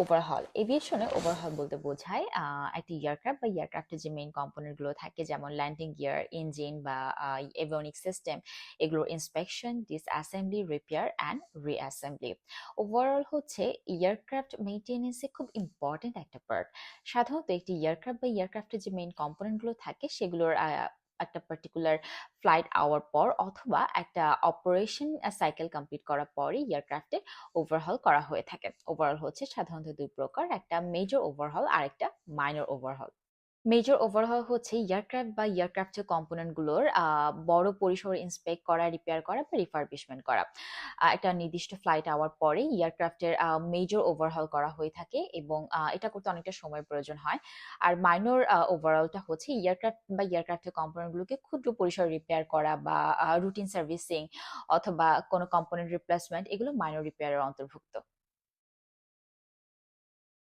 Overhaul এভিয়েশনে overhaul বলতে বোঝায় একটা এয়ারক্রাফট বা এয়ারক্রাফটের যে মেইন কম্পোনেন্ট গুলো থাকে, যেমন ল্যান্ডিং গিয়ার, ইঞ্জিন বা এভিওনিক সিস্টেম, এগুলোর ইন্সপেকশন, ডিসঅ্যাসেম্বলি, রিপেয়ার অ্যান্ড রিঅ্যাসেম্বলি। ওভারঅল হচ্ছে এয়ারক্রাফট মেইনটেনেন্সে খুব ইম্পর্টেন্ট একটা পার্ট। সাধারণত একটি এয়ারক্রাফট বা এয়ারক্রাফটের যে মেইন কম্পোনেন্ট গুলো থাকে সেগুলোর একটা পার্টিকুলার ফ্লাইট আওয়ার পর অথবা একটা অপারেশন সাইকেল কমপ্লিট করার পরে এয়ারক্রাফটে ওভারহল করা হয়ে থাকে। ওভারহল হচ্ছে সাধারণত দুই প্রকার, একটা মেজর ওভারহল আর একটা মাইনর ওভারহল। মেজর ওভারহল হচ্ছে এয়ারক্রাফট বা এয়ারক্রাফটের কম্পোনেন্ট গুলোর বড় পরিসরে ইন্সপেক্ট করা, রিপেয়ার করা বা রিফারবিশমেন্ট করা। একটা নির্দিষ্ট ফ্লাইট আওয়ার পরে এয়ারক্রাফটের মেজর ওভারহল করা হয়ে থাকে এবং এটা করতে অনেকটা সময়ের প্রয়োজন হয়। আর মাইনর ওভারঅলটা হচ্ছে এয়ারক্রাফট বা এয়ারক্রাফটের কম্পোনেন্ট গুলোকে ক্ষুদ্র পরিসরে রিপেয়ার করা বা রুটিন সার্ভিসিং অথবা কোনো কম্পোনেন্ট রিপ্লেসমেন্ট, এগুলো মাইনর রিপেয়ারের অন্তর্ভুক্ত।